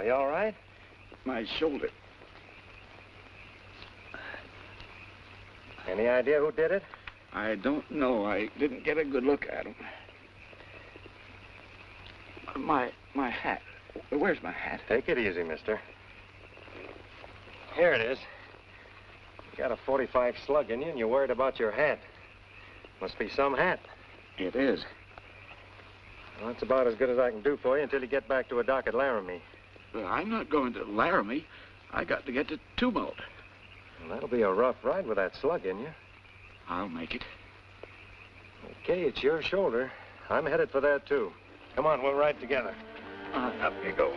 you all right? My shoulder. Any idea who did it? I don't know. I didn't get a good look at him. My hat. Where's my hat? Take it easy, mister. Here it is. You got a .45 slug in you, and you're worried about your hat. Must be some hat. It is. Well, that's about as good as I can do for you until you get back to a dock at Laramie. Well, I'm not going to Laramie. I got to get to Tumult. Well, that'll be a rough ride with that slug in you. I'll make it. Okay, it's your shoulder. I'm headed for that, too. Come on, we'll ride together. Up you go.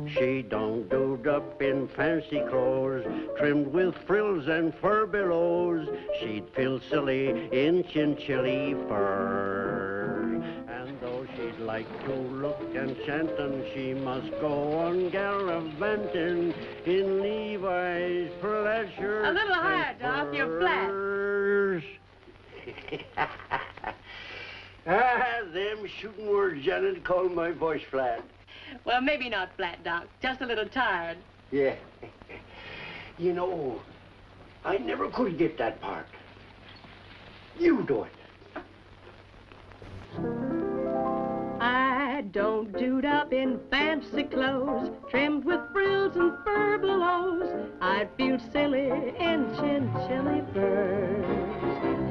She don't doed up in fancy clothes, trimmed with frills and fur billows. She'd feel silly in chinchilly fur. And though she'd like to look enchantin', she must go on gallivanting in Levi's pleasure. A little higher, Doc. You're flat. Them shooting words, Janet, call my voice flat. Well, maybe not flat, Doc. Just a little tired. Yeah. You know, I never could get that part. You do it. I don't dude up in fancy clothes, trimmed with frills and fur billows. I'd feel silly in chinchilly furs.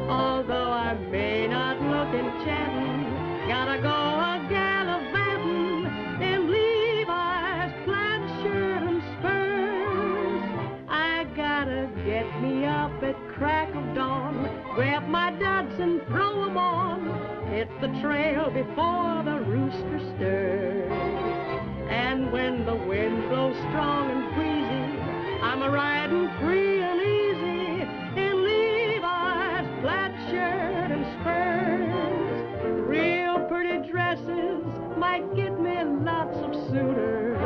Although I may not look enchanting, gotta go a gallivanting in Levi's plaid shirt and spurs. I gotta get me up at crack of dawn, grab my duds and throw 'em on, hit the trail before the rooster stirs. And when the wind blows strong and breezy, I'm a-riding free and easy in Levi's plaid shirt and spurs. Real pretty dresses might get me lots of suitors,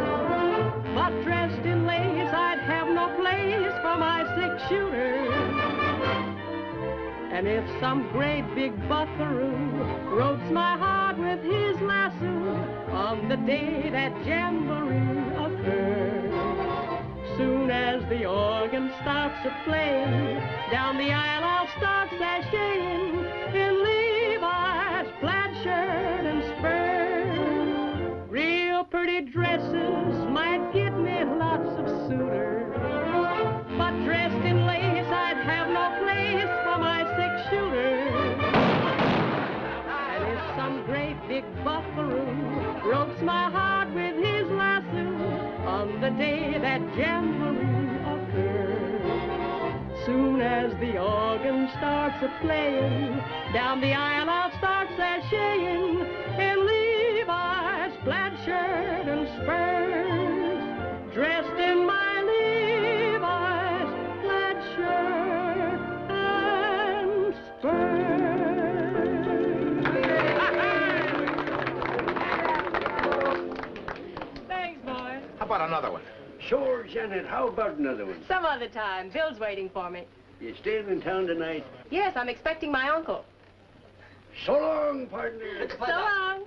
but dressed in lace I'd have no place for my six-shooter. And if some great big buckaroo ropes my heart with his lasso on the day that jamboree occurs, soon as the organ starts to play, down the aisle I'll start sashaying in Levi's plaid shirt and spurs. Real pretty dresses might get me lots of suitors, but dressed in lace I'd have no place for my six-shooter. And if some great big buckaroo ropes my heart with his lasso on the day that jamboree occurs, soon as the organ starts a-playing, down the aisle I'll start sashaying in Levi's plaid shirt and spurs, dressed in my Levi's plaid shirt and spurs. Thanks, boy. How about another one? Sure, Janet, how about another one? Some other time. Bill's waiting for me. You staying in town tonight? Yes, I'm expecting my uncle. So long, partner. So long.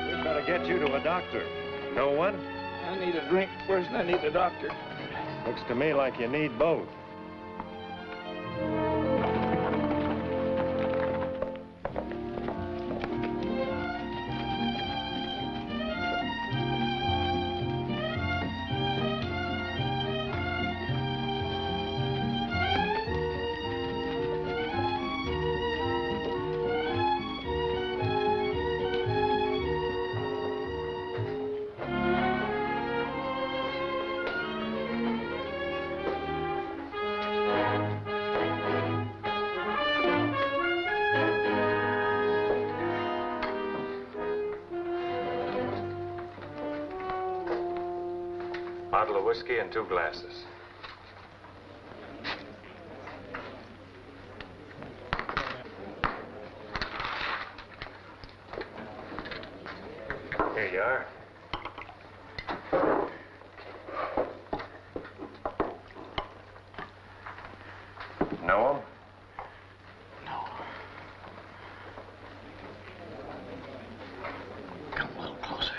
We'd better get you to a doctor. No one? I need a drink worse than I need a doctor. Looks to me like you need both. Bottle of whiskey and 2 glasses. Here you are. Know him? No. Come a little closer.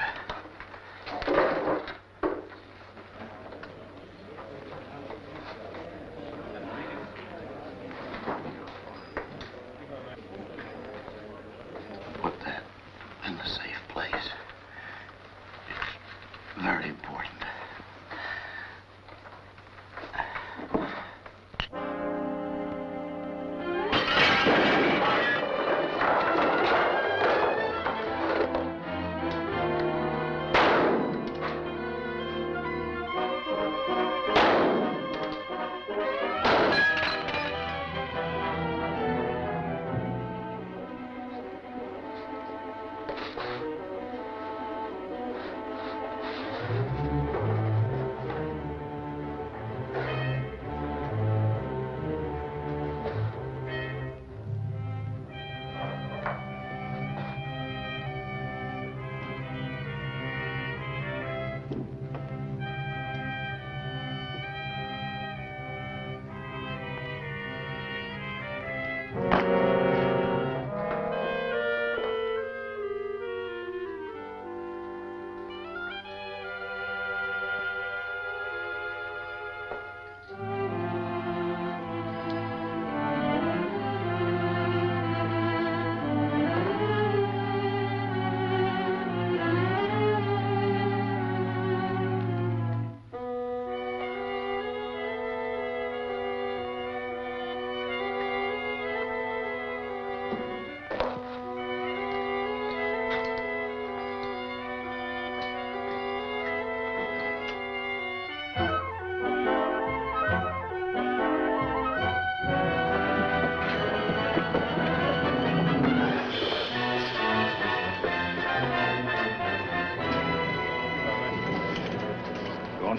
Put that in the safe place. It's very important.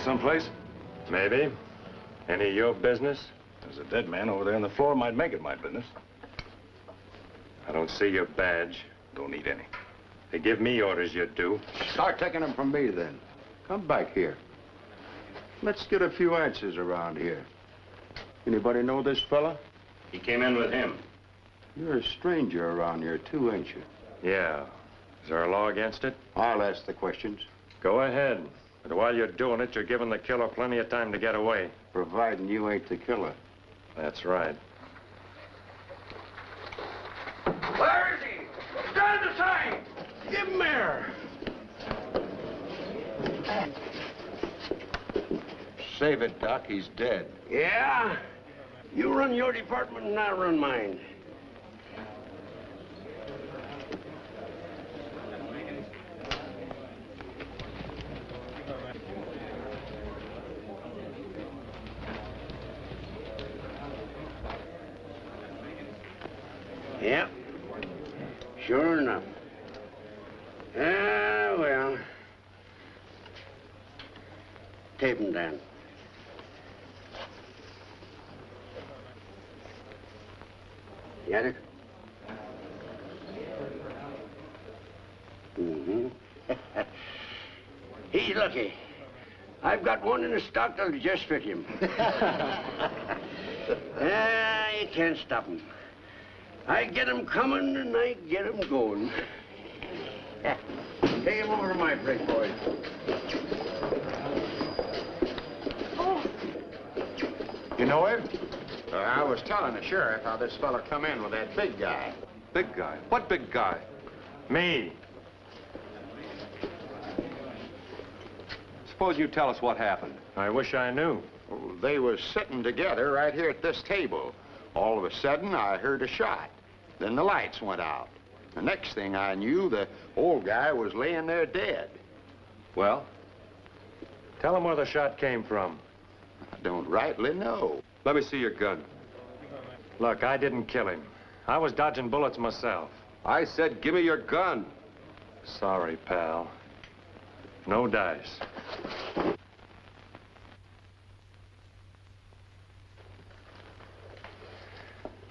Someplace? Maybe. Any of your business? There's a dead man over there on the floor. Might make it my business. I don't see your badge. Don't need any. They give me orders, you do. Start taking them from me, then. Come back here. Let's get a few answers around here. Anybody know this fella? He came in with him. You're a stranger around here, too, ain't you? Yeah. Is there a law against it? I'll ask the questions. Go ahead. But while you're doing it, you're giving the killer plenty of time to get away. Providing you ain't the killer. That's right. Where is he? Stand aside! Give him air! Save it, Doc. He's dead. Yeah? You run your department and I'll run mine. Yep. Sure enough. Well. Tape him down. Got it? Mm-hmm. He's lucky. I've got one in the stock that'll just fit him. You can't stop him. I get him coming and I get him going. Take him over to my place, boys. Oh. You know him? I was telling the sheriff how this fella come in with that big guy. Big guy? What big guy? Me. Suppose you tell us what happened. I wish I knew. Oh, they was sitting together right here at this table. All of a sudden, I heard a shot. Then the lights went out. The next thing I knew, the old guy was laying there dead. Well? Tell him where the shot came from. I don't rightly know. Let me see your gun. Look, I didn't kill him. I was dodging bullets myself. I said, give me your gun. Sorry, pal. No dice.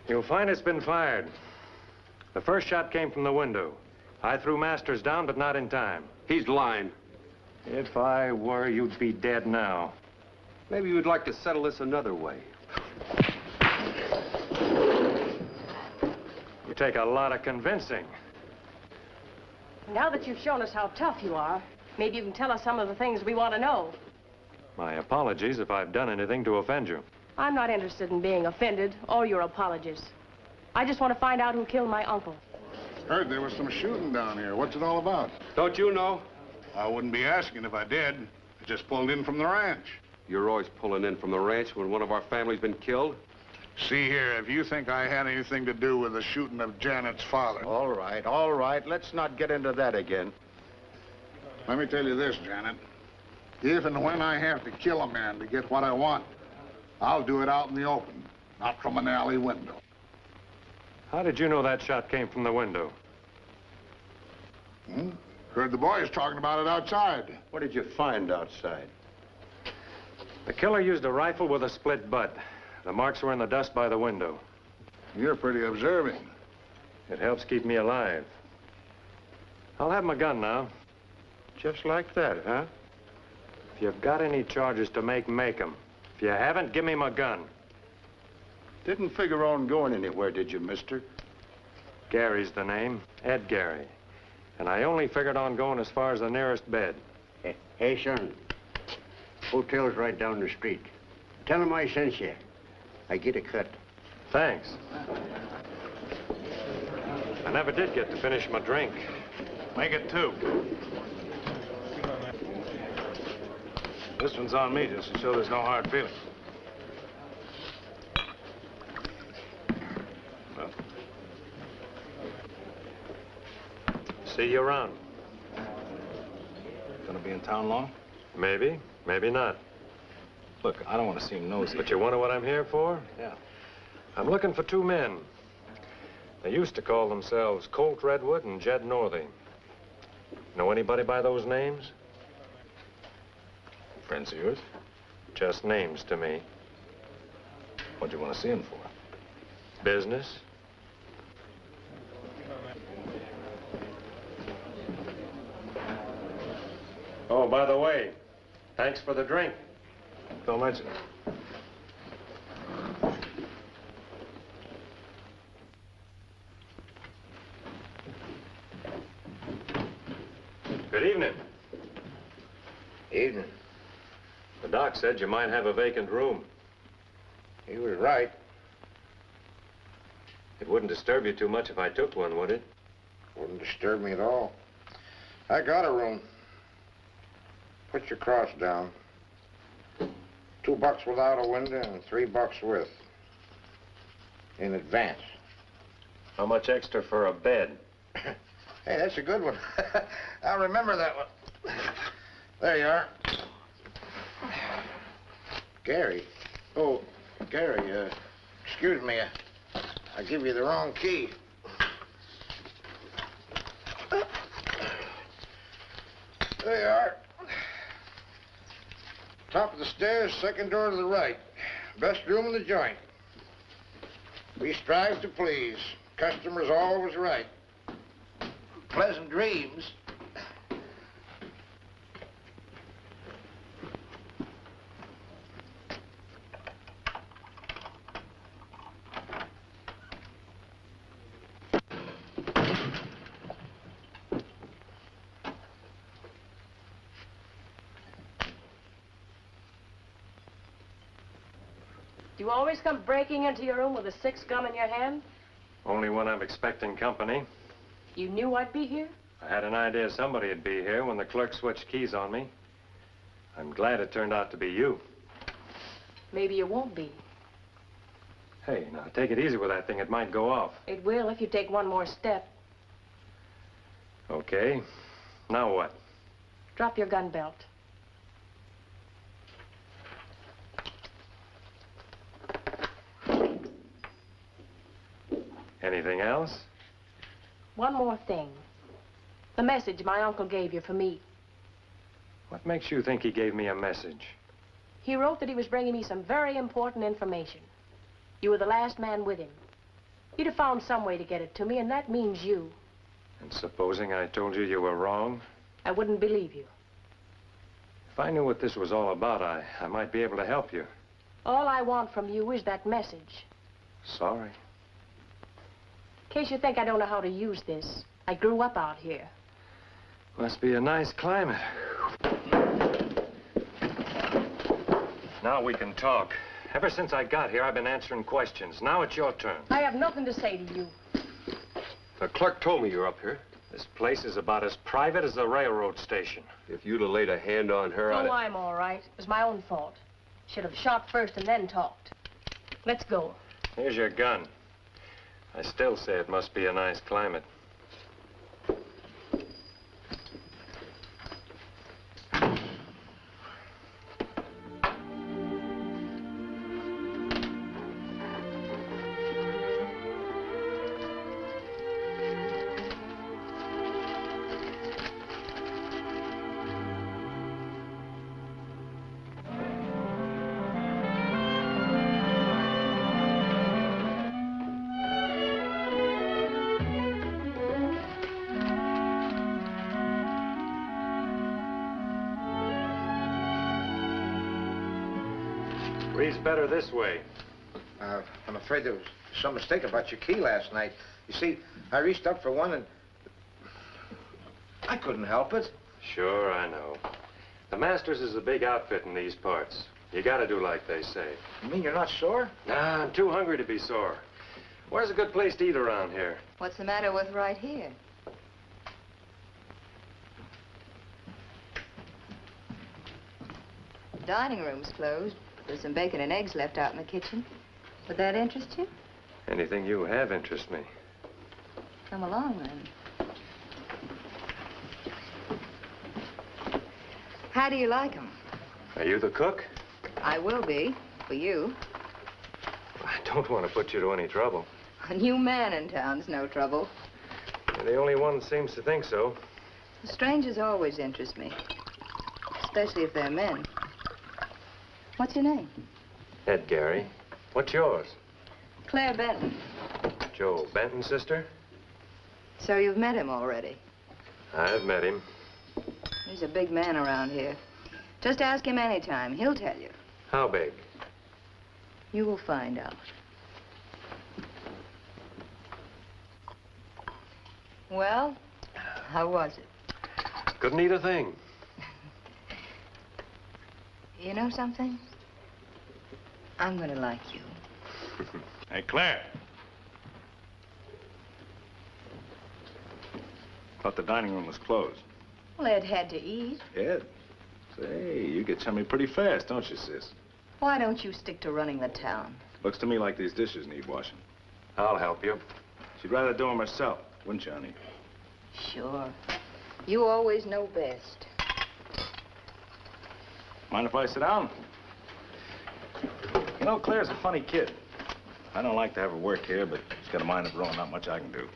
You'll find it's been fired. The first shot came from the window. I threw Masters down, but not in time. He's lying. If I were, you'd be dead now. Maybe you'd like to settle this another way. You take a lot of convincing. Now that you've shown us how tough you are, maybe you can tell us some of the things we want to know. My apologies if I've done anything to offend you. I'm not interested in being offended or your apologies. I just want to find out who killed my uncle. Heard there was some shooting down here. What's it all about? Don't you know? I wouldn't be asking if I did. I just pulled in from the ranch. You're always pulling in from the ranch when one of our family's been killed. See here, if you think I had anything to do with the shooting of Janet's father... All right. Let's not get into that again. Let me tell you this, Janet. If and when I have to kill a man to get what I want, I'll do it out in the open, not from an alley window. How did you know that shot came from the window? Heard the boys talking about it outside. What did you find outside? The killer used a rifle with a split butt. The marks were in the dust by the window. You're pretty observing. It helps keep me alive. I'll have my gun now. Just like that, huh? If you've got any charges to make 'em. If you haven't, give me my gun. Didn't figure on going anywhere, did you, mister? Gary's the name, Ed Gary. And I only figured on going as far as the nearest bed. Hey, son. Hotel's right down the street. Tell him I sent you. I get a cut. Thanks. I never did get to finish my drink. Make it 2. This one's on me, just to show there's no hard feelings. Well. See you around. Gonna be in town long? Maybe, maybe not. Look, I don't want to seem nosy. But you wonder what I'm here for? Yeah. I'm looking for 2 men. They used to call themselves Colt Redwood and Jed Northey. Know anybody by those names? Friends of yours? Just names to me. What do you want to see him for? Business. Oh, by the way, thanks for the drink. Don't mention it. Good evening. Evening. The doc said you might have a vacant room. He was right. It wouldn't disturb you too much if I took one, would it? Wouldn't disturb me at all. I got a room. Put your cross down. $2 without a window and $3 with. In advance. How much extra for a bed? Hey, that's a good one. I'll remember that one. There you are. Gary. Oh, Gary, excuse me. I give you the wrong key. There you are. Top of the stairs, second door to the right. Best room in the joint. We strive to please. Customer's always right. Pleasant dreams. Do you always come breaking into your room with a 6-gun in your hand? Only when I'm expecting company. You knew I'd be here? I had an idea somebody'd be here when the clerk switched keys on me. I'm glad it turned out to be you. Maybe you won't be. Hey, now take it easy with that thing. It might go off. It will if you take one more step. Okay. Now what? Drop your gun belt. Anything else? One more thing. The message my uncle gave you for me. What makes you think he gave me a message? He wrote that he was bringing me some very important information. You were the last man with him. You'd have found some way to get it to me, and that means you. And supposing I told you you were wrong? I wouldn't believe you. If I knew what this was all about, I might be able to help you. All I want from you is that message. Sorry. In case you think I don't know how to use this, I grew up out here. Must be a nice climate. Now we can talk. Ever since I got here, I've been answering questions. Now it's your turn. I have nothing to say to you. The clerk told me you're up here. This place is about as private as the railroad station. If you'd have laid a hand on her, Oh, I'm all right. It was my own fault. Should have shot first and then talked. Let's go. Here's your gun. I still say it must be a nice climate. Breathes better this way. I'm afraid there was some mistake about your key last night. You see, I reached up for one and I couldn't help it. Sure, I know. The Masters is a big outfit in these parts. You gotta do like they say. You mean you're not sore? Nah, I'm too hungry to be sore. Where's a good place to eat around here? What's the matter with right here? Dining room's closed. There's some bacon and eggs left out in the kitchen. Would that interest you? Anything you have interests me. Come along, then. How do you like 'em? Are you the cook? I will be, for you. I don't want to put you to any trouble. A new man in town's no trouble. You're the only one that seems to think so. Strangers always interest me, especially if they're men. What's your name? Ed Gary. What's yours? Claire Benton. Joe Benton's sister? So you've met him already? I've met him. He's a big man around here. Just ask him anytime. He'll tell you. How big? You will find out. Well, how was it? Couldn't eat a thing. You know something? I'm gonna like you. Hey, Claire. Thought the dining room was closed. Well, Ed had to eat. Ed? Say, you get chummy pretty fast, don't you, sis? Why don't you stick to running the town? Looks to me like these dishes need washing. I'll help you. She'd rather do them herself, wouldn't you, honey? Sure. You always know best. Mind if I sit down? You know, Claire's a funny kid. I don't like to have her work here, but she's got a mind of her own. Not much I can do.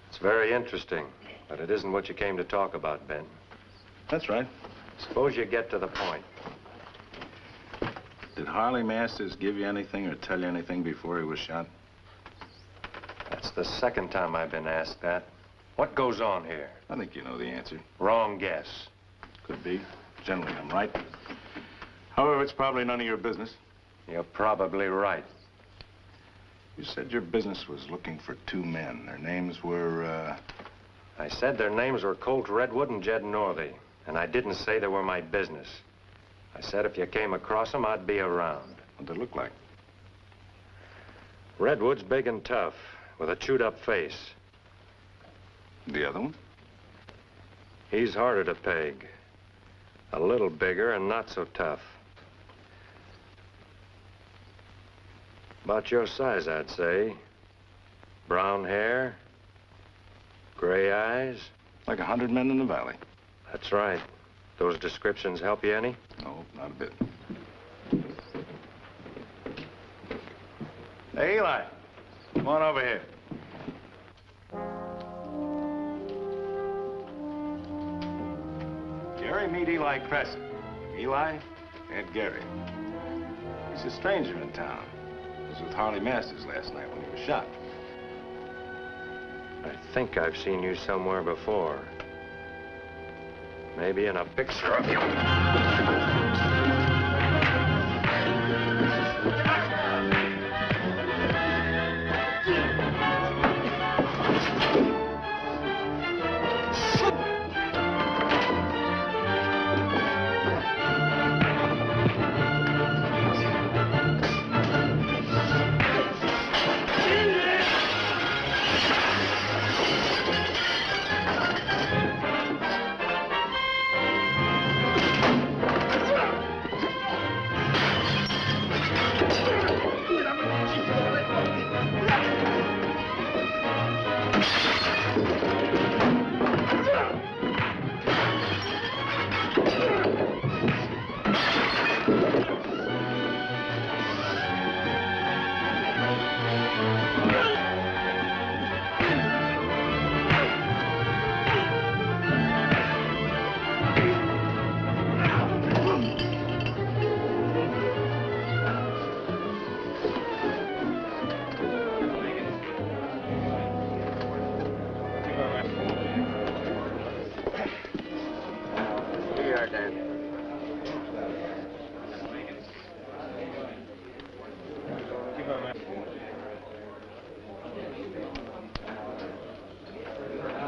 It's very interesting, but it isn't what you came to talk about, Ben. That's right. Suppose you get to the point. Did Harley Masters give you anything or tell you anything before he was shot? That's the second time I've been asked that. What goes on here? I think you know the answer. Wrong guess. Could be. Generally, I'm right. However, it's probably none of your business. You're probably right. You said your business was looking for two men. Their names were, I said their names were Colt Redwood and Jed Northey, and I didn't say they were my business. I said if you came across them, I'd be around. What'd they look like? Redwood's big and tough, with a chewed-up face. The other one? He's harder to peg. A little bigger and not so tough. About your size, I'd say. Brown hair, gray eyes. Like 100 men in the valley. That's right. Those descriptions help you any? No, not a bit. Hey, Eli. Come on over here. Gary, meet Eli Crescent. Eli, Ed Gary. He's a stranger in town. He was with Harley Masters last night when he was shot. I think I've seen you somewhere before. Maybe in a picture of you.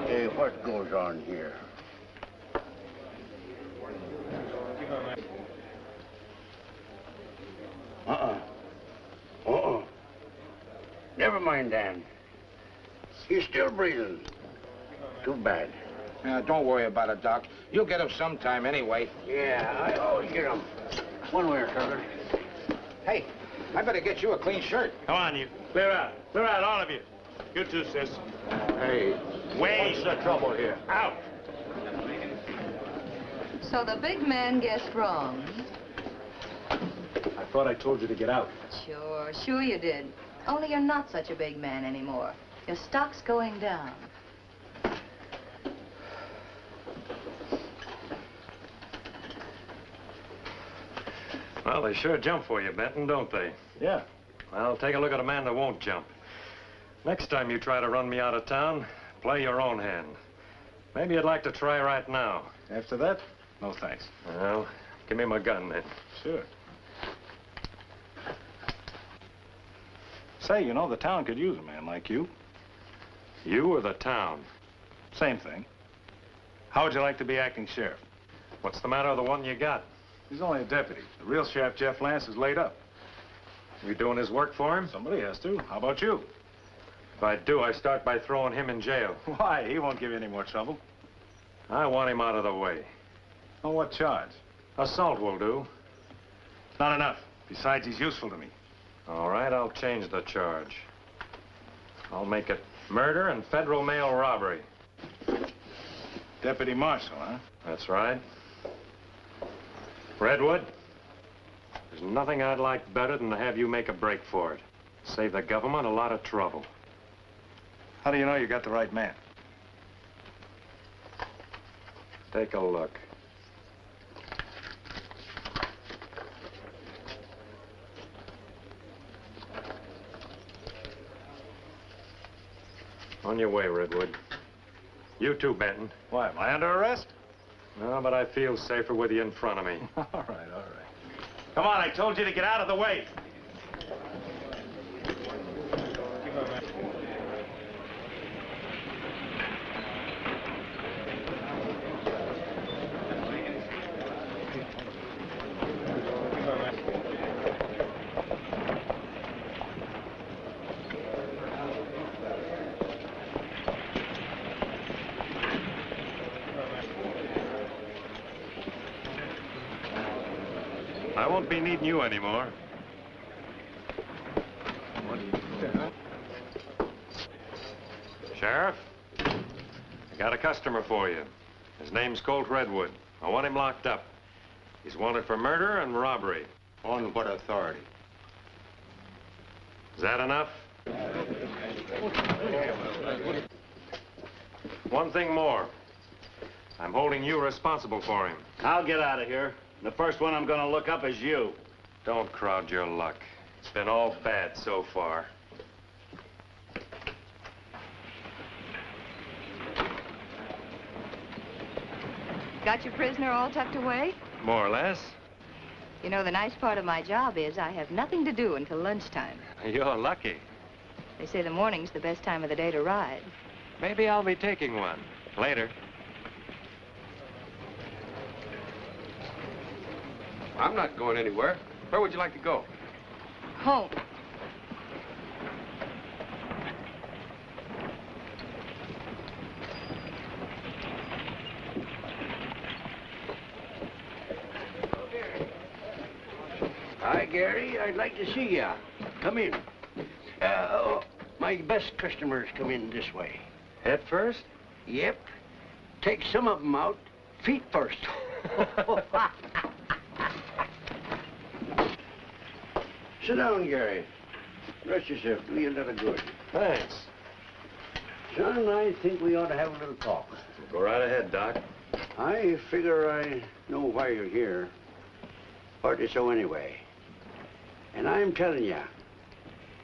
Hey, what goes on here? Never mind, Dan. He's still breathing. Too bad. Don't worry about it, Doc. You'll get him sometime anyway. Yeah, I always get him. One way or another. Hey, I better get you a clean shirt. Come on, you. Clear out. Clear out, all of you. You too, sis. Hey, Wait. what's the trouble here? Out. So the big man guessed wrong. I thought I told you to get out. Sure you did. Only you're not such a big man anymore. Your stock's going down. Well, they sure jump for you, Benton, don't they? Yeah. Well, take a look at a man that won't jump. Next time you try to run me out of town, play your own hand. Maybe you'd like to try right now. After that, no thanks. Well, give me my gun, then. Sure. Say, you know, the town could use a man like you. You or the town? Same thing. How would you like to be acting sheriff? What's the matter with the one you got? He's only a deputy. The real sheriff, Jeff Lance, is laid up. You doing his work for him? Somebody has to. How about you? If I do, I start by throwing him in jail. Why? He won't give you any more trouble. I want him out of the way. On what charge? Assault will do. Not enough. Besides, he's useful to me. All right, I'll change the charge. I'll make it murder and federal mail robbery. Deputy Marshal, huh? That's right. Redwood, there's nothing I'd like better than to have you make a break for it. Save the government a lot of trouble. How do you know you got the right man? Take a look. On your way, Redwood. You too, Benton. Why, am I under arrest? No, but I feel safer with you in front of me. All right. Come on, I told you to get out of the way. I won't be needing you anymore. Sheriff, I got a customer for you. His name's Colt Redwood. I want him locked up. He's wanted for murder and robbery. On what authority? Is that enough? One thing more. I'm holding you responsible for him. I'll get out of here. The first one I'm gonna look up is you. Don't crowd your luck. It's been all bad so far. Got your prisoner all tucked away? More or less. You know, the nice part of my job is I have nothing to do until lunchtime. You're lucky. They say the morning's the best time of the day to ride. Maybe I'll be taking one. Later. I'm not going anywhere. Where would you like to go? Home. Hi, Gary. I'd like to see ya. Come in. My best customers come in this way. Head first? Yep. Take some of them out. Feet first. Sit down, Gary. Rest yourself. Do you a little good. Thanks. Son, I think we ought to have a little talk. Go right ahead, Doc. I figure I know why you're here. Partly so anyway. And I'm telling you,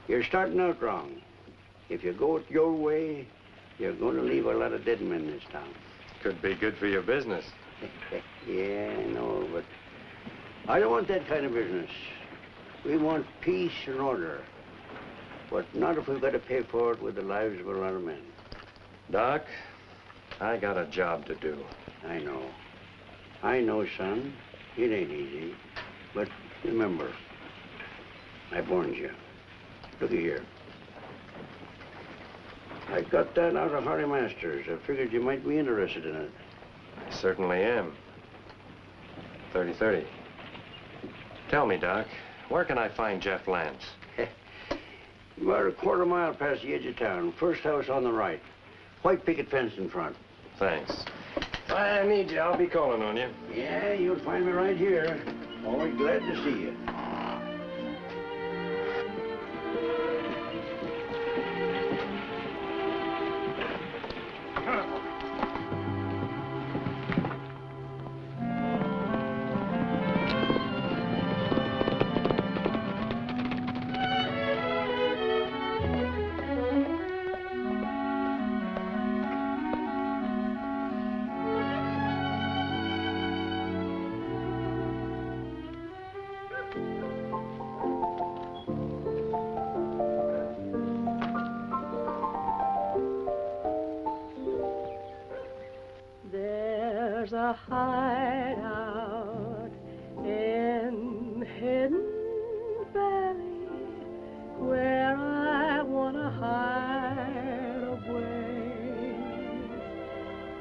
you're starting out wrong. If you go it your way, you're going to leave a lot of dead men in this town. Could be good for your business. Yeah, I know, but I don't want that kind of business. We want peace and order. But not if we've got to pay for it with the lives of a lot of men. Doc, I got a job to do. I know. I know, son. It ain't easy. But remember, I warned you. Looky here. I got that out of Harry Masters. I figured you might be interested in it. I certainly am. 30-30. Tell me, Doc, where can I find Jeff Lance? About a quarter mile past the edge of town. First house on the right. White picket fence in front. Thanks. If I need you, I'll be calling on you. Yeah, you'll find me right here. Always glad to see you. There's a hideout in Hidden Valley where I want to hide away.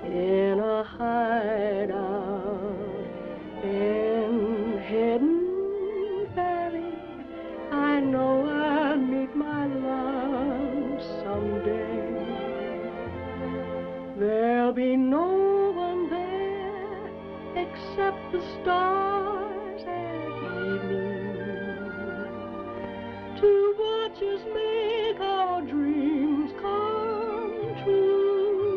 In a hideout in Hidden Valley, I know I'll meet my love someday. There'll be no except the stars at evening to watch us make our dreams come true.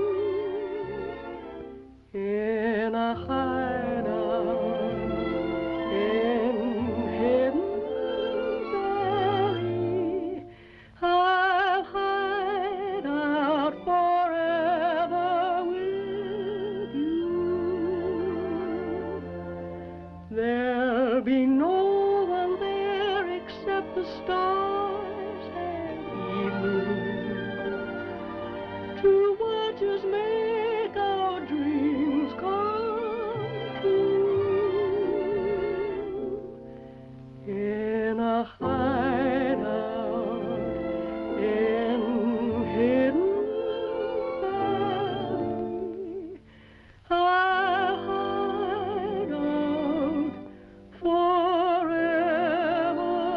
In a hideout in Hidden Valley, I'll hide out forever with you. There'll be no one there except the stars at evening to watch us make our dreams come true. In a hideout in Hidden Valley, I'll hide out forever with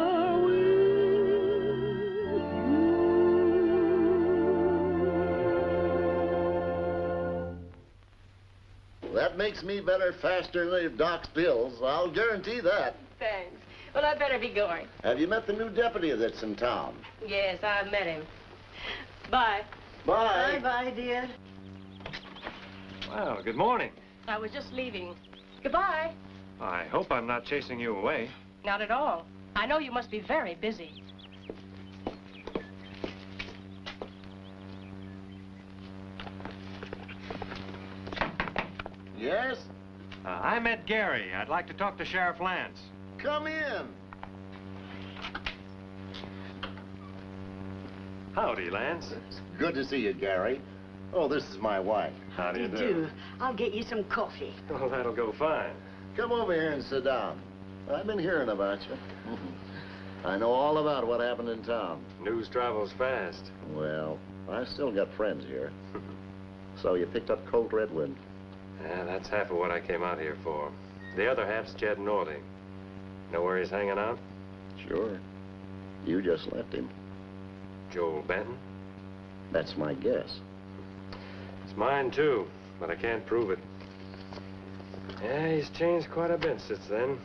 Well, that makes me better faster than Doc's pills. I'll guarantee that. Thanks. Well, I'd better be going. Have you met the new deputy that's in town? Yes, I've met him. Bye. Bye. Bye, dear. Well, good morning. I was just leaving. Goodbye. I hope I'm not chasing you away. Not at all. I know you must be very busy. Yes? I met Gary. I'd like to talk to Sheriff Lance. Come in. Howdy, Lance. It's good to see you, Gary. Oh, this is my wife. How do you do? I'll get you some coffee. Oh, that'll go fine. Come over here and sit down. I've been hearing about you. I know all about what happened in town. News travels fast. Well, I still got friends here. So you picked up Colt Redwood. Yeah, that's half of what I came out here for. The other half's Jed Northey. Know where he's hanging out? Sure. You just left him. Joel Benton? That's my guess. It's mine, too, but I can't prove it. Yeah, he's changed quite a bit since then.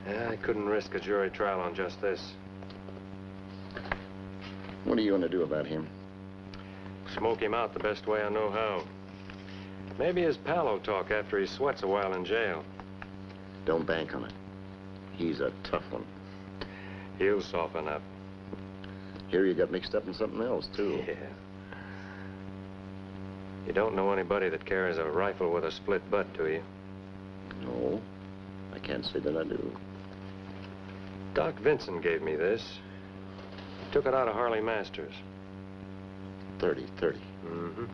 Yeah, I couldn't risk a jury trial on just this. What are you going to do about him? Smoke him out the best way I know how. Maybe his pal will talk after he sweats a while in jail. Don't bank on it. He's a tough one. He'll soften up. Here you got mixed up in something else, too. Yeah. You don't know anybody that carries a rifle with a split butt, do you? No, I can't say that I do. Doc Vincent gave me this. Took it out of Harley Masters. 30. Mm-hmm.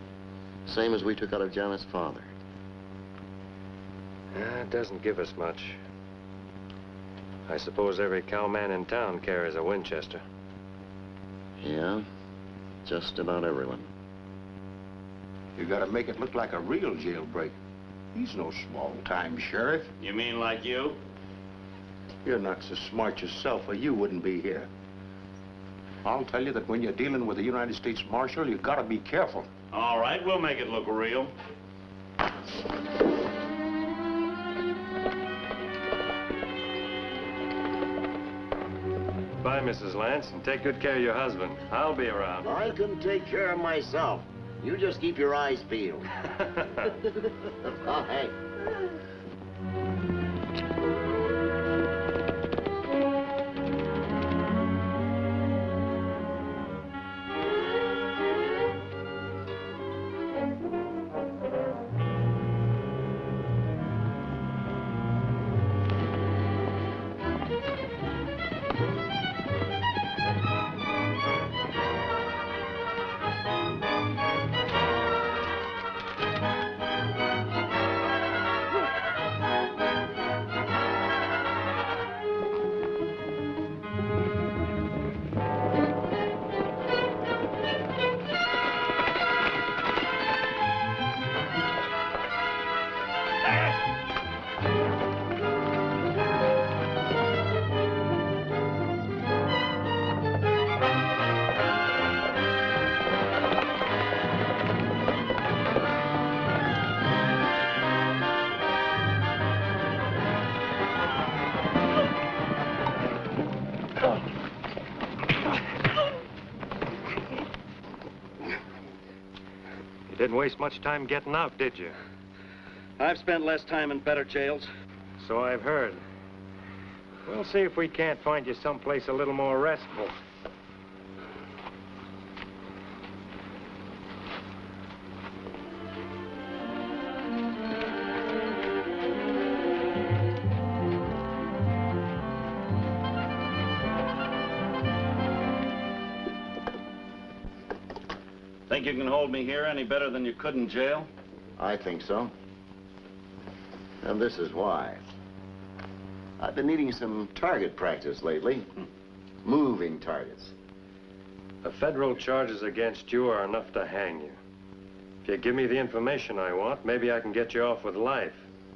Same as we took out of Janet's father. It doesn't give us much. I suppose every cowman in town carries a Winchester. Yeah, just about everyone. You gotta make it look like a real jailbreak. He's no small-time sheriff. You mean like you? You're not so smart yourself, or you wouldn't be here. I'll tell you that when you're dealing with the United States Marshal, you gotta be careful. All right, we'll make it look real. Bye, Mrs. Lance, and take good care of your husband. I'll be around. I can take care of myself. You just keep your eyes peeled. Bye. Didn't waste much time getting out, did you? I've spent less time in better jails. So I've heard. We'll see if we can't find you someplace a little more restful. Think you can hold me here any better than you could in jail? I think so. And this is why. I've been needing some target practice lately. Moving targets. The federal charges against you are enough to hang you. If you give me the information I want, maybe I can get you off with life.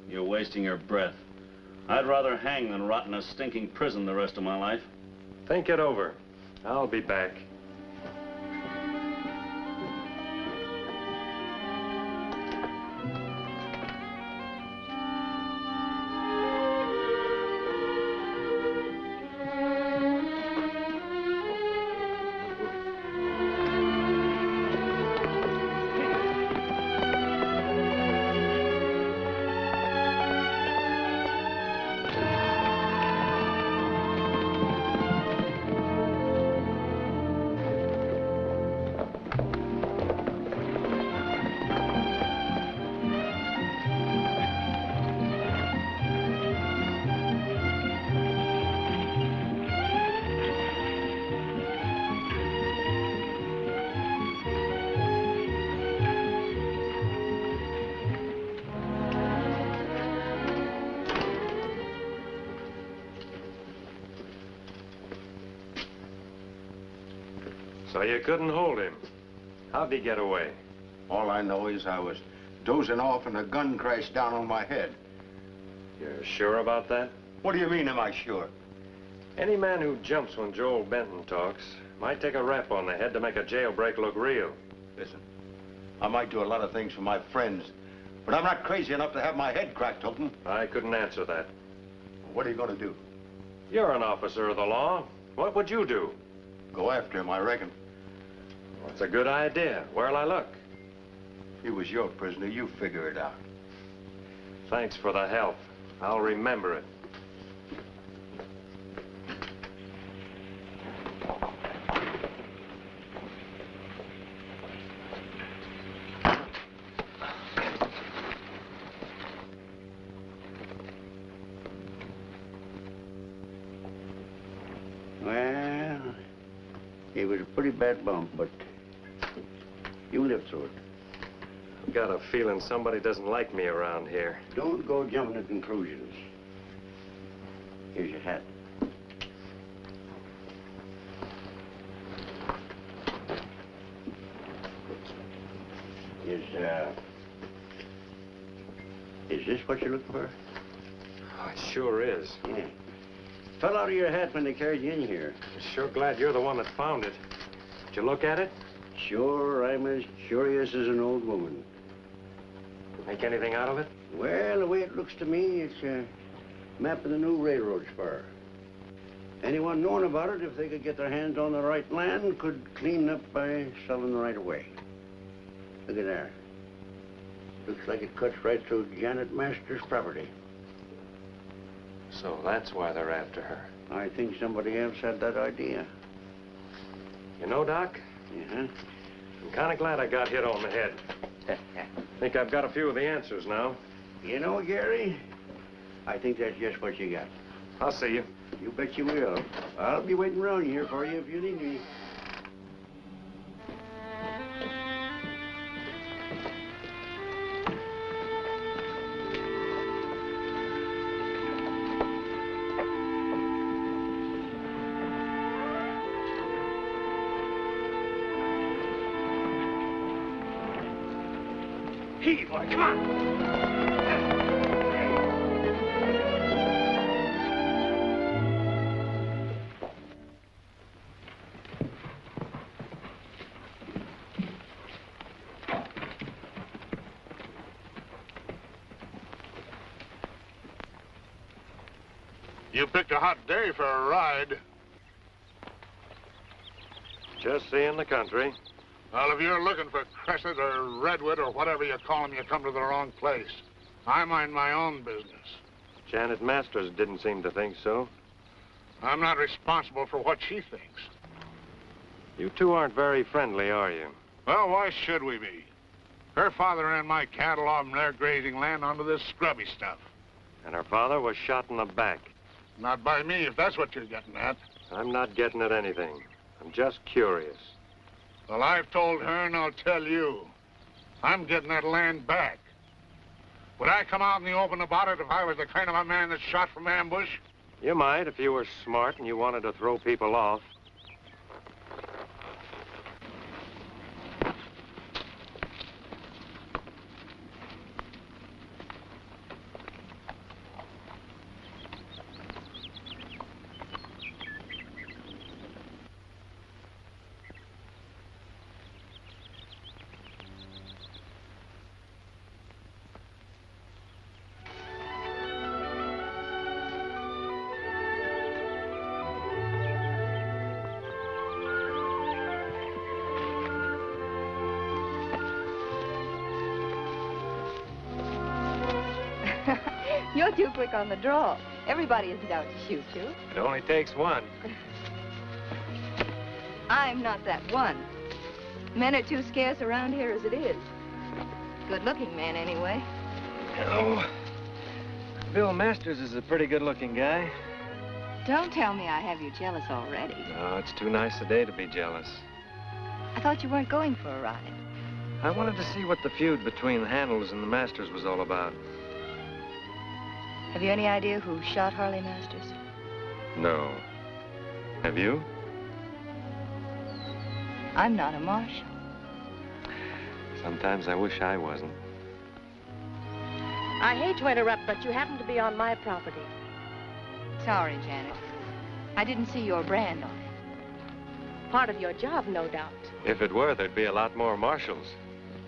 You're wasting your breath. I'd rather hang than rot in a stinking prison the rest of my life. Think it over. I'll be back. So you couldn't hold him. How'd he get away? All I know is I was dozing off and a gun crashed down on my head. You're sure about that? What do you mean, am I sure? Any man who jumps when Joel Benton talks might take a rap on the head to make a jailbreak look real. Listen, I might do a lot of things for my friends, but I'm not crazy enough to have my head cracked open. I couldn't answer that. What are you going to do? You're an officer of the law. What would you do? Go after him, I reckon. That's a good idea. Where'll I look? He was your prisoner. You figure it out. Thanks for the help. I'll remember it. Well, it was a pretty bad bump, but you lived through it. I've got a feeling somebody doesn't like me around here. Don't go jumping to conclusions. Here's your hat. Is this what you're looking for? Oh, it sure is. Yeah. Fell out of your hat when they carried you in here. I'm sure glad you're the one that found it. Did you look at it? Sure, I'm as curious as an old woman. Make anything out of it? Well, the way it looks to me, it's a map of the new railroad spur. Anyone knowing about it, if they could get their hands on the right land, could clean up by selling the right of way. Look at there. Looks like it cuts right through Janet Masters' property. So that's why they're after her. I think somebody else had that idea. You know, Doc? Yeah? I'm kind of glad I got hit on the head. Think I've got a few of the answers now. You know, Gary, I think that's just what you got. I'll see you. You bet you will. I'll be waiting around here for you if you need me. Hey, boy, come on. You picked a hot day for a ride. Just seeing the country. Well, if you're looking for Crescent or Redwood or whatever you call them, you come to the wrong place. I mind my own business. Janet Masters didn't seem to think so. I'm not responsible for what she thinks. You two aren't very friendly, are you? Well, why should we be? Her father ran my cattle off from their grazing land onto this scrubby stuff. And her father was shot in the back. Not by me, if that's what you're getting at. I'm not getting at anything. I'm just curious. Well, I've told her and I'll tell you. I'm getting that land back. Would I come out in the open about it if I was the kind of a man that's shot from ambush? You might if you were smart and you wanted to throw people off. You're too quick on the draw. Everybody isn't out to shoot you. It only takes one. I'm not that one. Men are too scarce around here as it is. Good-looking man, anyway. Oh, Bill Masters is a pretty good-looking guy. Don't tell me I have you jealous already. No, it's too nice a day to be jealous. I thought you weren't going for a ride. I wanted to see what the feud between the Handles and the Masters was all about. Have you any idea who shot Harley Masters? No. Have you? I'm not a marshal. Sometimes I wish I wasn't. I hate to interrupt, but you happen to be on my property. Sorry, Janet. I didn't see your brand on it. Part of your job, no doubt. If it were, there'd be a lot more marshals.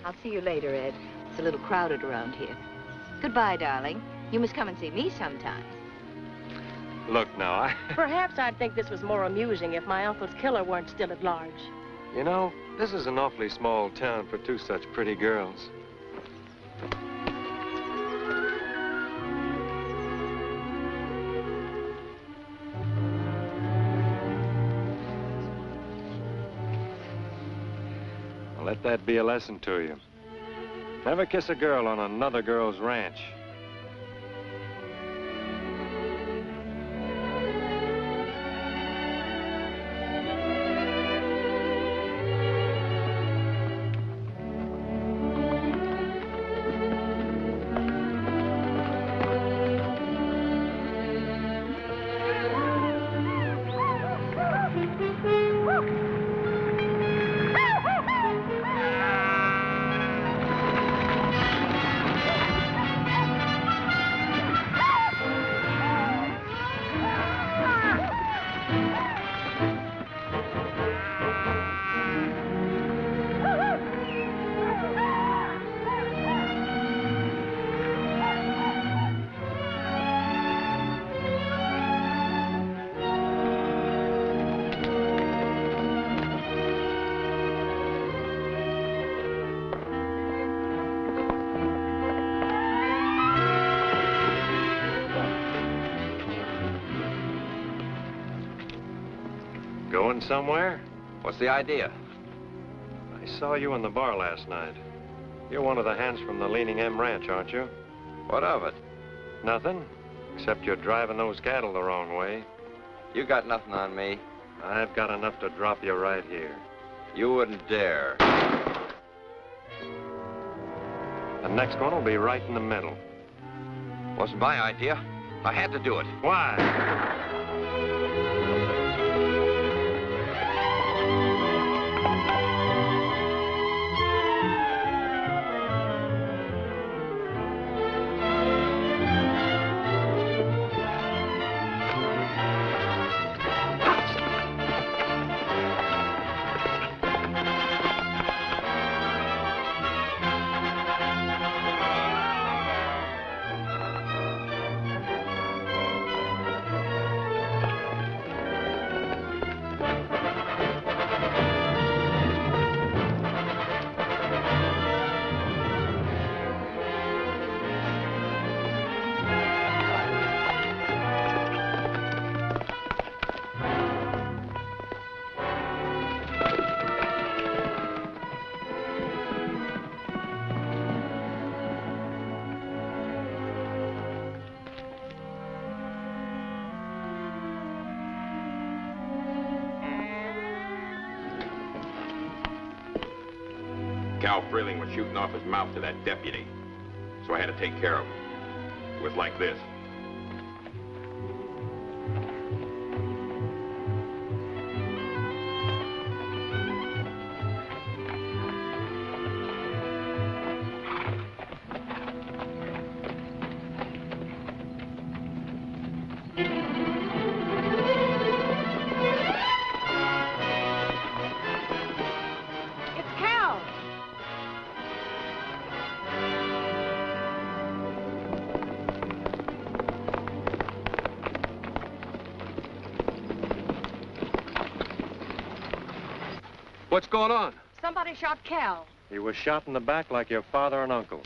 I'll see you later, Ed. It's a little crowded around here. Goodbye, darling. You must come and see me sometime. Look now, Perhaps I'd think this was more amusing if my uncle's killer weren't still at large. You know, this is an awfully small town for two such pretty girls. Well, let that be a lesson to you. Never kiss a girl on another girl's ranch. Going somewhere? What's the idea? I saw you in the bar last night. You're one of the hands from the Leaning M Ranch, aren't you? What of it? Nothing, except you're driving those cattle the wrong way. You got nothing on me. I've got enough to drop you right here. You wouldn't dare. The next one will be right in the middle. Wasn't my idea. I had to do it. Why? Cal Freeling was shooting off his mouth to that deputy, so I had to take care of him. It was like this. What's going on? Somebody shot Cal. He was shot in the back like your father and uncle.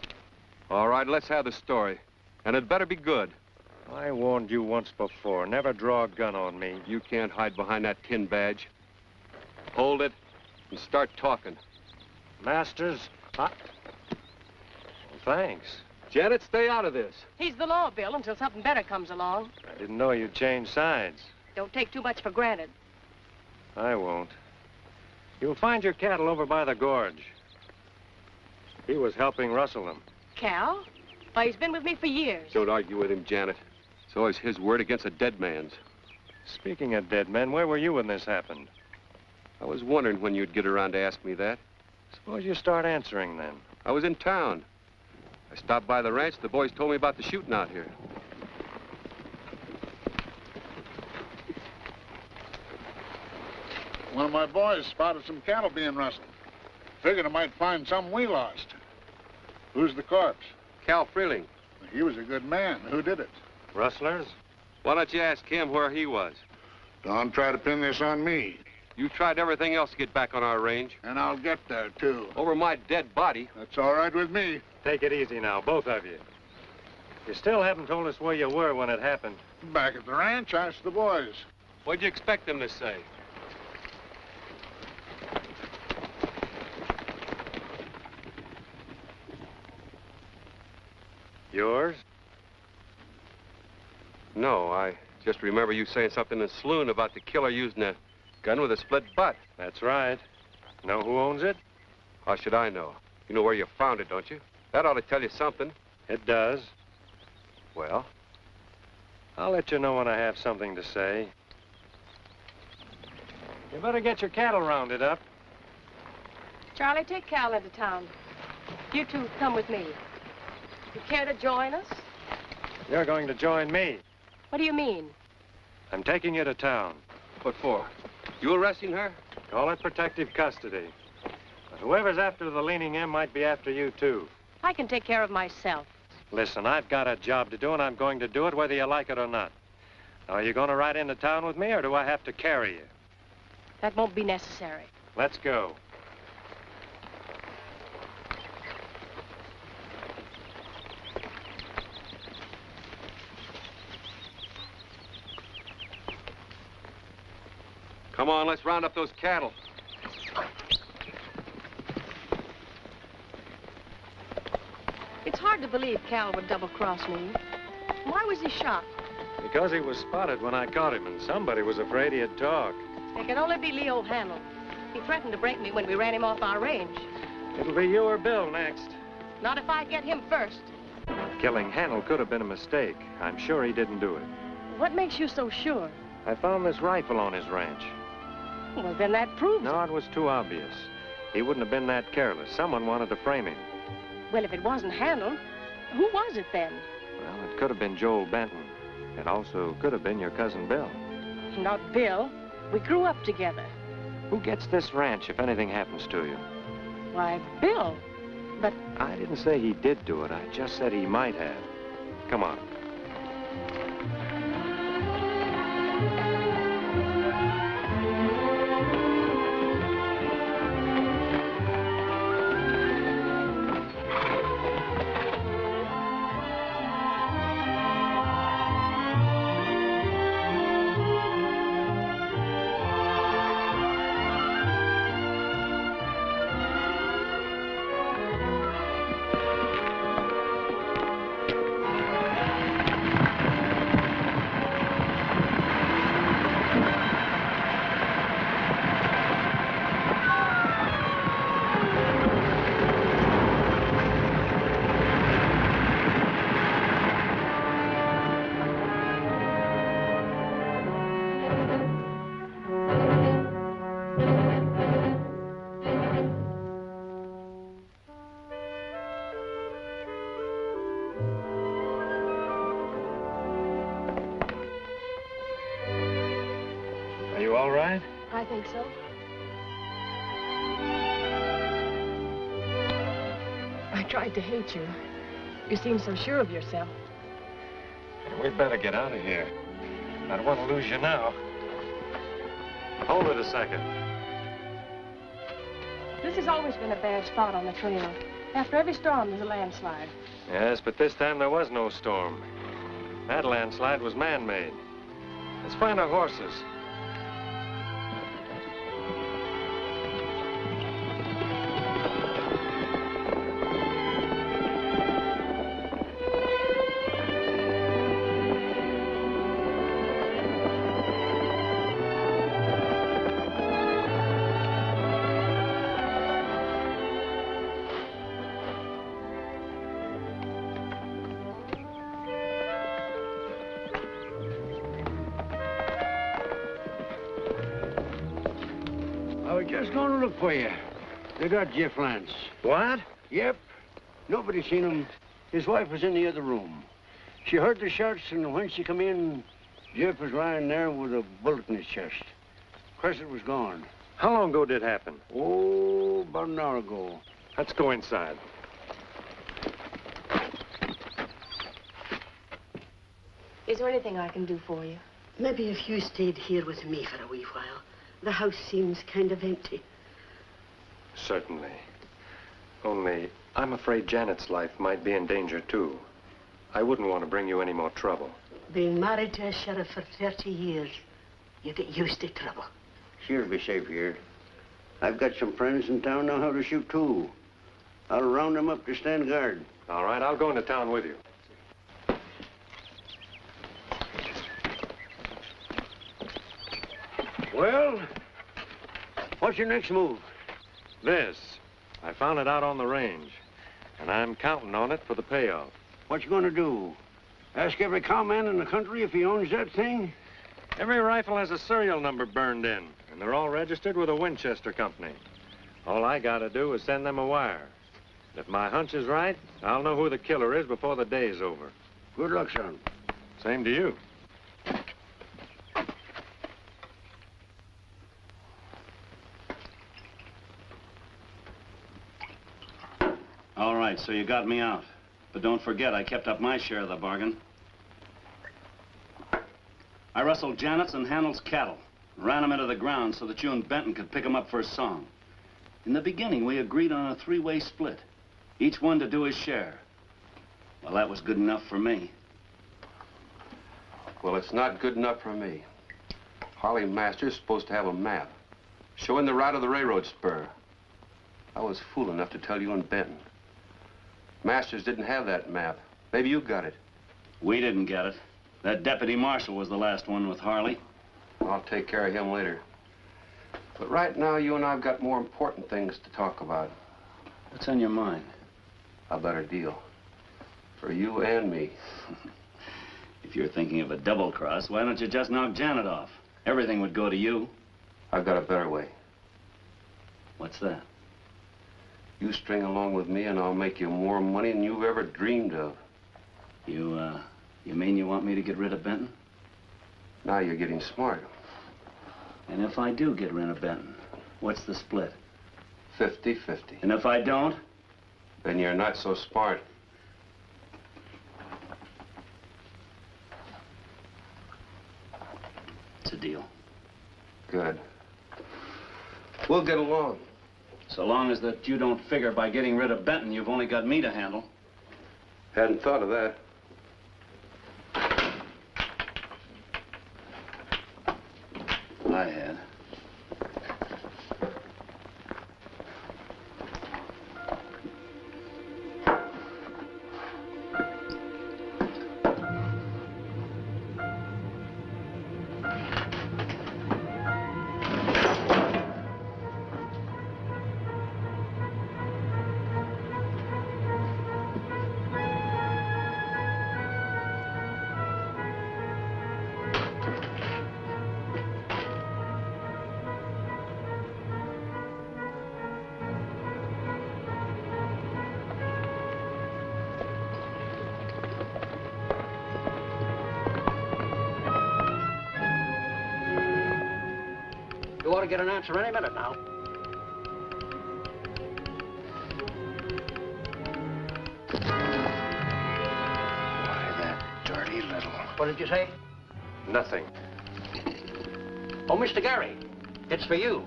All right, let's have the story. And it better be good. I warned you once before. Never draw a gun on me. You can't hide behind that tin badge. Hold it and start talking. Masters, well, thanks. Janet, stay out of this. He's the law, Bill, until something better comes along. I didn't know you'd change sides. Don't take too much for granted. I won't. You'll find your cattle over by the gorge. He was helping rustle them. Cal? Why, he's been with me for years. Don't argue with him, Janet. It's always his word against a dead man's. Speaking of dead men, where were you when this happened? I was wondering when you'd get around to ask me that. Suppose you start answering then. I was in town. I stopped by the ranch. The boys told me about the shooting out here. One of my boys spotted some cattle being rustled. Figured I might find some we lost. Who's the corpse? Cal Freeling. He was a good man. Who did it? Rustlers? Why don't you ask him where he was? Don't try to pin this on me. You tried everything else to get back on our range. And I'll get there, too. Over my dead body. That's all right with me. Take it easy now, both of you. You still haven't told us where you were when it happened. Back at the ranch, ask the boys. What'd you expect them to say? Yours? No, I just remember you saying something in the saloon about the killer using a gun with a split butt. That's right. Know who owns it? How should I know? You know where you found it, don't you? That ought to tell you something. It does. Well? I'll let you know when I have something to say. You better get your cattle rounded up. Charlie, take Cal into town. You two come with me. You care to join us? You're going to join me. What do you mean? I'm taking you to town. What for? You arresting her? Call it protective custody. But whoever's after the leaning M might be after you, too. I can take care of myself. Listen, I've got a job to do, and I'm going to do it whether you like it or not. Now, are you going to ride into town with me, or do I have to carry you? That won't be necessary. Let's go. Come on, let's round up those cattle. It's hard to believe Cal would double-cross me. Why was he shot? Because he was spotted when I caught him, and somebody was afraid he'd talk. It can only be Leo Handel. He threatened to break me when we ran him off our range. It'll be you or Bill next. Not if I get him first. Killing Handel could have been a mistake. I'm sure he didn't do it. What makes you so sure? I found this rifle on his ranch. Well, then that proves No, it was too obvious. He wouldn't have been that careless. Someone wanted to frame him. Well, if it wasn't Handel, who was it then? Well, it could have been Joel Benton. It also could have been your cousin Bill. Not Bill. We grew up together. Who gets this ranch if anything happens to you? Why, Bill. But I didn't say he did do it. I just said he might have. Come on. I think so. I tried to hate you. You seem so sure of yourself. We'd better get out of here. I don't want to lose you now. Hold it a second. This has always been a bad spot on the trail. After every storm, there's a landslide. Yes, but this time there was no storm. That landslide was man-made. Let's find our horses. just going to look for you. They got Jeff Lance. What? Yep. Nobody seen him. His wife was in the other room. She heard the shots, and when she come in, Jeff was lying there with a bullet in his chest. Crescent was gone. How long ago did it happen? Oh, about an hour ago. Let's go inside. Is there anything I can do for you? Maybe if you stayed here with me for a wee while. The house seems kind of empty. Certainly. Only, I'm afraid Janet's life might be in danger, too. I wouldn't want to bring you any more trouble. Being married to a sheriff for 30 years, you get used to trouble. She'll be safe here. I've got some friends in town know how to shoot, too. I'll round them up to stand guard. All right, I'll go into town with you. Well, what's your next move? This. I found it out on the range, and I'm counting on it for the payoff. What you gonna do? Ask every cowman in the country if he owns that thing? Every rifle has a serial number burned in, and they're all registered with a Winchester company. All I gotta do is send them a wire. If my hunch is right, I'll know who the killer is before the day's over. Good luck, son. Same to you. All right, so you got me out. But don't forget, I kept up my share of the bargain. I rustled Janet's and Handel's cattle, ran them into the ground so that you and Benton could pick them up for a song. In the beginning, we agreed on a three-way split, each one to do his share. Well, that was good enough for me. Well, it's not good enough for me. Harley Masters supposed to have a map showing the route of the railroad spur. I was fool enough to tell you and Benton. Masters didn't have that map. Maybe you got it. We didn't get it. That deputy marshal was the last one with Harley. I'll take care of him later. But right now, you and I've got more important things to talk about. What's on your mind? A better deal. For you and me. If you're thinking of a double cross, why don't you just knock Janet off? Everything would go to you. I've got a better way. What's that? You string along with me and I'll make you more money than you've ever dreamed of. You mean you want me to get rid of Benton? Now you're getting smart. And if I do get rid of Benton, what's the split? 50-50. And if I don't? Then you're not so smart. It's a deal. Good. We'll get along. So long as that you don't figure by getting rid of Benton, you've only got me to handle. Hadn't thought of that. I had. You ought to get an answer any minute now. Why, that dirty little... What did you say? Nothing. Oh, Mr. Gary, it's for you.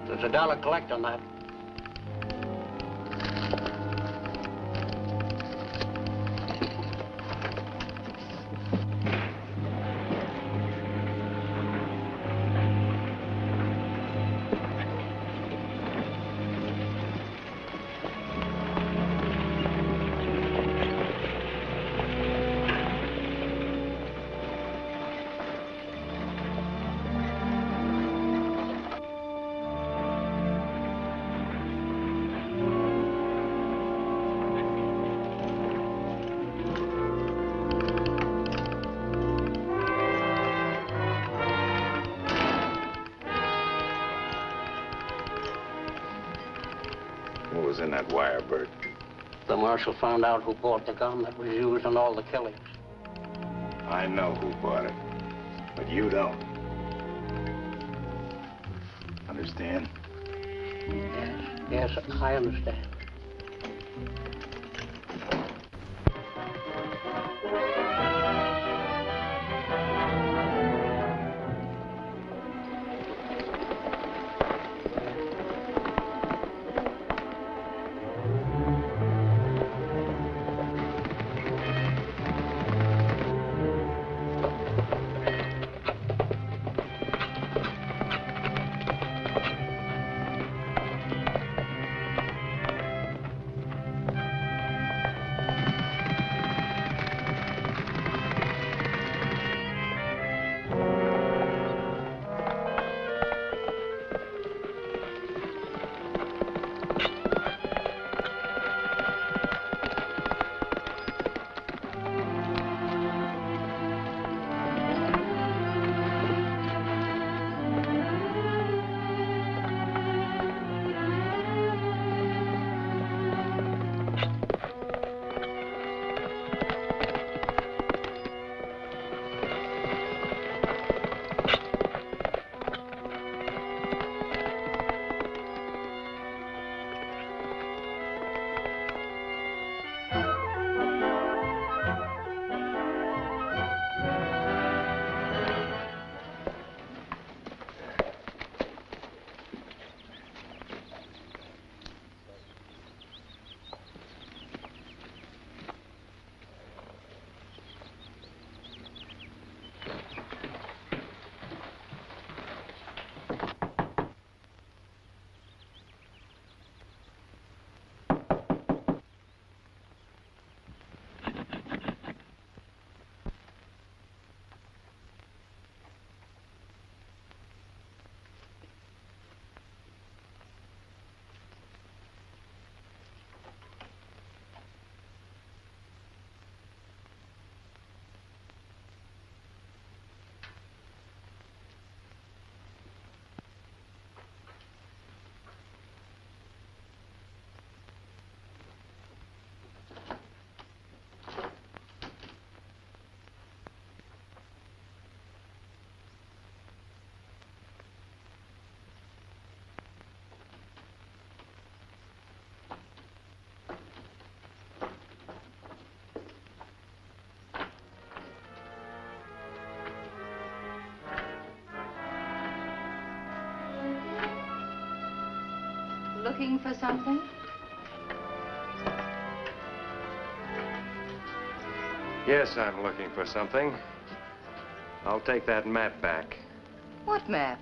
There's $1 collect on that. was in that wire, Bert? The marshal found out who bought the gun that was used in all the killings. I know who bought it, but you don't. Understand? Yes, I understand. Looking for something? Yes, I'm looking for something. I'll take that map back. What map?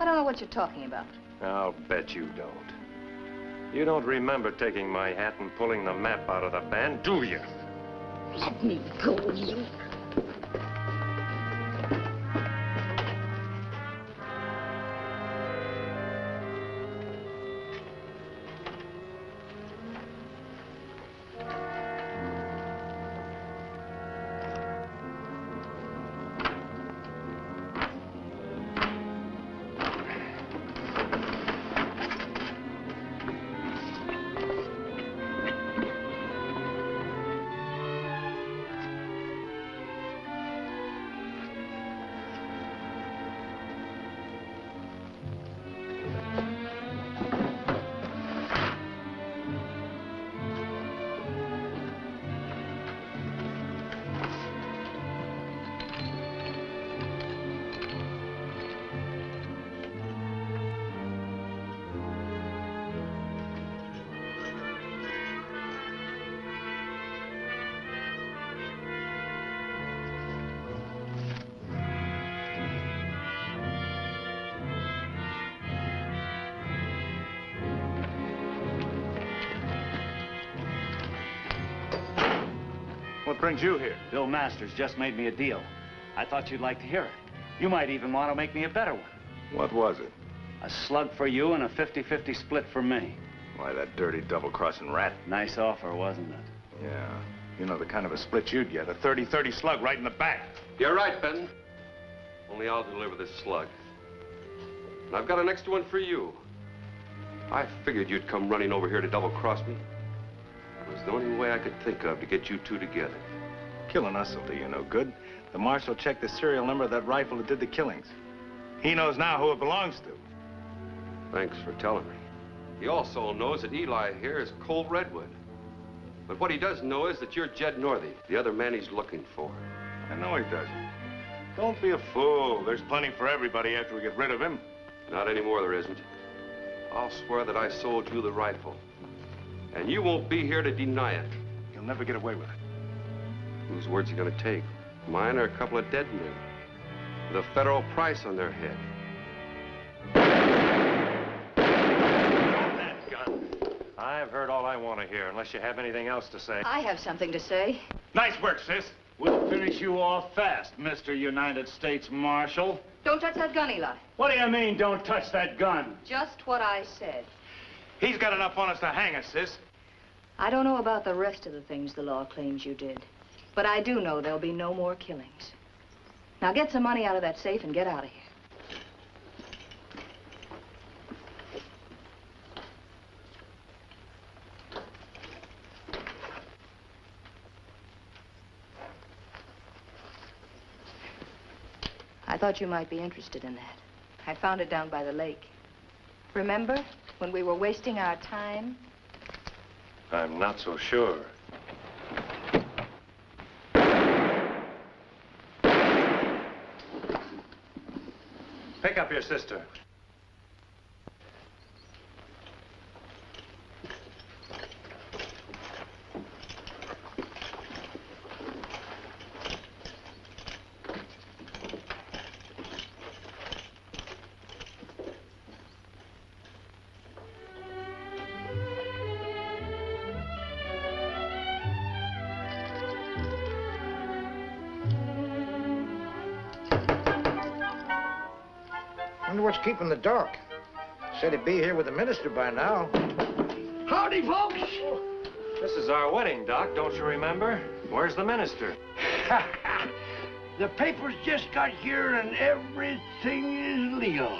I don't know what you're talking about. I'll bet you don't. You don't remember taking my hat and pulling the map out of the band, do you? Let me go, you. What brings you here? Bill Masters just made me a deal. I thought you'd like to hear it. You might even want to make me a better one. What was it? A slug for you and a 50-50 split for me. Why, that dirty double-crossing rat. Nice offer, wasn't it? Yeah. You know the kind of a split you'd get. A 30-30 slug right in the back. You're right, Ben. Only I'll deliver this slug. And I've got an extra one for you. I figured you'd come running over here to double-cross me. It was the only way I could think of to get you two together. Killing us will do you no good. The Marshal checked the serial number of that rifle that did the killings. He knows now who it belongs to. Thanks for telling me. He also knows that Eli here is Colt Redwood. But what he doesn't know is that you're Jed Northey, the other man he's looking for. I know he doesn't. Don't be a fool. There's plenty for everybody after we get rid of him. Not anymore, there isn't. I'll swear that I sold you the rifle. And you won't be here to deny it. You'll never get away with it. Whose word's he gonna take? Mine or a couple of dead men? With a federal price on their head. That gun. I've heard all I want to hear, unless you have anything else to say. I have something to say. Nice work, sis. We'll finish you off fast, Mr. United States Marshal. Don't touch that gun, Eli. What do you mean, don't touch that gun? Just what I said. He's got enough on us to hang us, sis. I don't know about the rest of the things the law claims you did, but I do know there'll be no more killings. Now get some money out of that safe and get out of here. I thought you might be interested in that. I found it down by the lake. Remember when we were wasting our time? I'm not so sure. Pick up your sister. Wonder what's keeping the dark. Said he'd be here with the minister by now. Howdy, folks. This is our wedding, Doc. Don't you remember? Where's the minister? The papers just got here and everything is legal.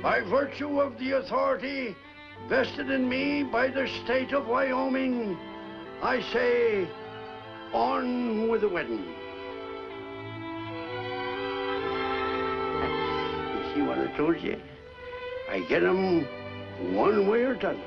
By virtue of the authority vested in me by the state of Wyoming, I say, on with the wedding. You see what I told you? I get 'em one way or t'other.